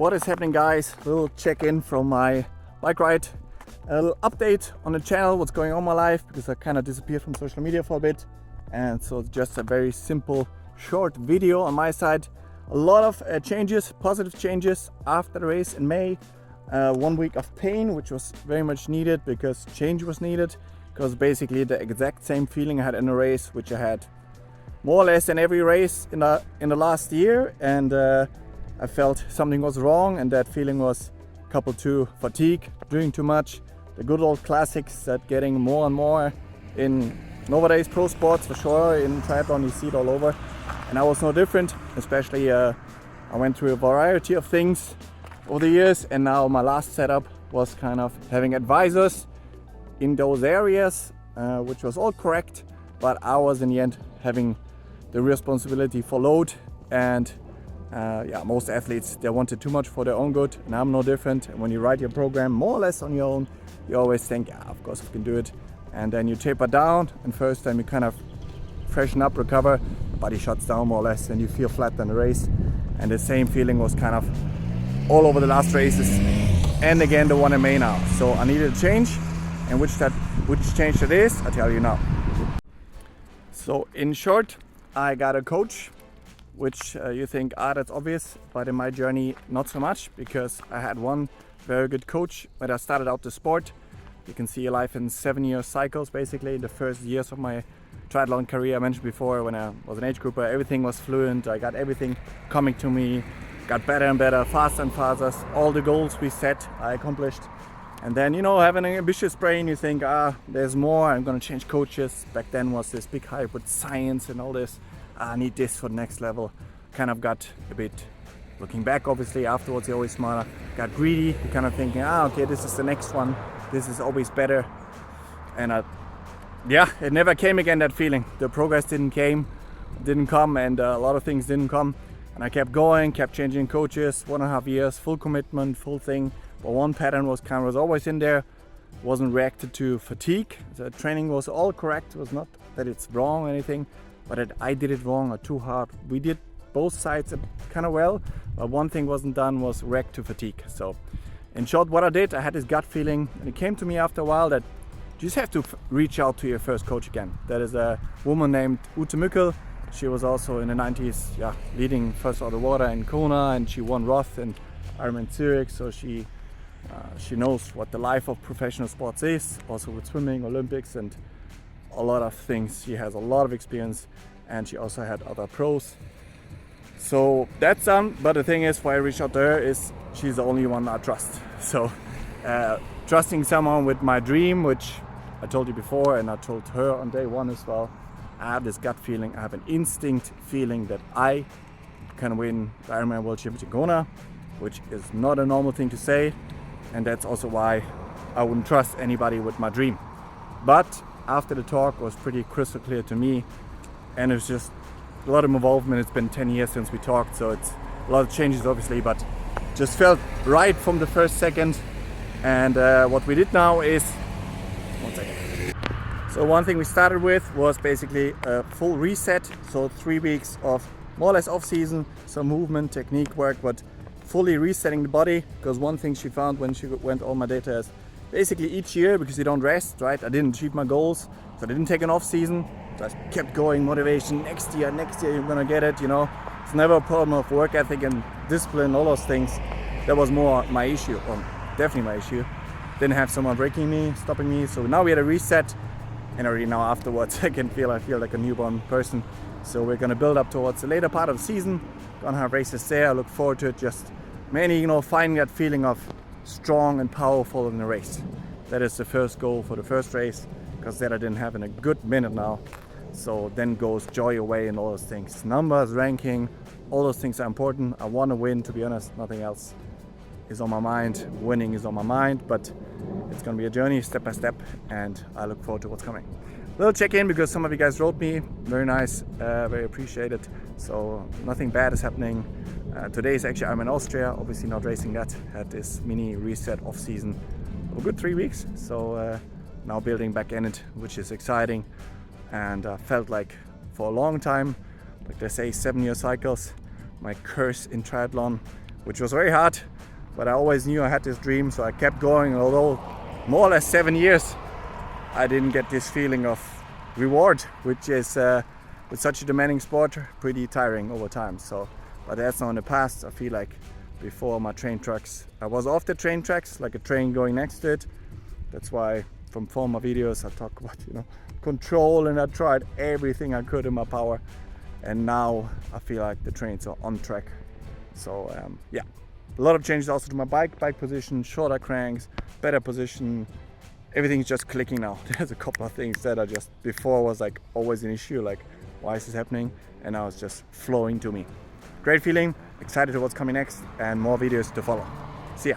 What is happening, guys? A little check-in from my bike ride. A little update on the channel, what's going on in my life, because I kind of disappeared from social media for a bit. And so just a very simple, short video on my side. A lot of changes, positive changes after the race in May. 1 week of pain, which was very much needed because change was needed. Because basically the exact same feeling I had in a race, which I had more or less in every race in the last year. And I felt something was wrong, and that feeling was coupled to fatigue, doing too much, the good old classics that getting more and more in nowadays pro sports for sure. In triathlon you see it all over, and I was no different. Especially I went through a variety of things over the years, and now my last setup was kind of having advisors in those areas, which was all correct, but I was in the end having the responsibility for load. And most athletes, they wanted too much for their own good, and I'm no different. And when you write your program more or less on your own, you always think, yeah, of course I can do it. And then you taper down, and first time you kind of freshen up, recover, body shuts down more or less, and you feel flat in the race. And the same feeling was kind of all over the last races, and again the one in May now. So I needed a change, and which change that is, I'll tell you now. So in short, I got a coach, which you think, that's obvious, but in my journey not so much, because I had one very good coach when I started out the sport. You can see life in 7-year cycles, basically. The first years of my triathlon career, I mentioned before, when I was an age grouper, everything was fluent. I got everything coming to me, got better and better, faster and faster. All the goals we set, I accomplished. And then, having an ambitious brain, you think, there's more, I'm gonna change coaches. Back then was this big hype with science and all this. I need this for the next level. Kind of got a bit, looking back obviously, afterwards you're always smarter, got greedy. You're kind of thinking, okay, this is the next one. This is always better. And it never came again, that feeling. The progress didn't come, and a lot of things didn't come. And I kept going, kept changing coaches, 1.5 years, full commitment, full thing. But one pattern was always in there. Wasn't reacted to fatigue. The training was all correct. It was not that it's wrong or anything, but that I did it wrong or too hard. We did both sides kind of well, but one thing wasn't done, was react to fatigue. So in short, what I did, I had this gut feeling, and it came to me after a while that you just have to reach out to your first coach again. That is a woman named Ute Mückel. She was also in the 90s, leading first out of water in Kona, and she won Roth and IRONMAN Zurich. So she knows what the life of professional sports is, also with swimming, Olympics, and a lot of things. She has a lot of experience, and she also had other pros. So that's done, but the thing is, why I reached out to her is she's the only one I trust. So trusting someone with my dream, which I told you before, and I told her on day one as well, I have this gut feeling, I have an instinct feeling that I can win the Ironman World Championship in Kona, which is not a normal thing to say, and that's also why I wouldn't trust anybody with my dream. But after the talk, it was pretty crystal clear to me, and it's just a lot of involvement. It's been 10 years since we talked, so it's a lot of changes obviously, but just felt right from the first second. And what we did now is, one second. So one thing we started with was basically a full reset. So 3 weeks of more or less off season, some movement, technique work, but fully resetting the body. Because one thing she found when she went all my data is basically each year, because you don't rest, right? I didn't achieve my goals, so I didn't take an off season. So I kept going, motivation, next year you're gonna get it, It's never a problem of work ethic and discipline, all those things. That was more my issue, or definitely my issue. Didn't have someone breaking me, stopping me. So now we had a reset, and already now afterwards I feel like a newborn person. So we're gonna build up towards the later part of the season. Gonna have races there. I look forward to it. Just mainly, finding that feeling of strong and powerful in the race. That is the first goal for the first race, because that I didn't have in a good minute now. So then goes joy away and all those things. Numbers, ranking, all those things are important. I want to win, to be honest. Nothing else is on my mind. Winning is on my mind, but it's going to be a journey step by step, and I look forward to what's coming. Little check-in, because some of you guys wrote me. Very nice, very appreciated. So nothing bad is happening. Today is actually, I'm in Austria, obviously not racing that. Had this mini reset off season for a good 3 weeks. So now building back in it, which is exciting. And felt like for a long time, like they say, 7-year cycles, my curse in triathlon which was very hard, but I always knew I had this dream, so I kept going. Although more or less 7 years, I didn't get this feeling of reward, which is with such a demanding sport pretty tiring over time. So, but that's now in the past. I feel like before my train tracks, I was off the train tracks, like a train going next to it. That's why from former videos I talk about, you know, control, and I tried everything I could in my power, and now I feel like the trains are on track. So yeah, a lot of changes also to my bike position, shorter cranks, better position. Everything's just clicking now. There's a couple of things that I just before was like always an issue, like why is this happening, and now it's just flowing to me. Great feeling, excited to what's coming next, and more videos to follow. See ya.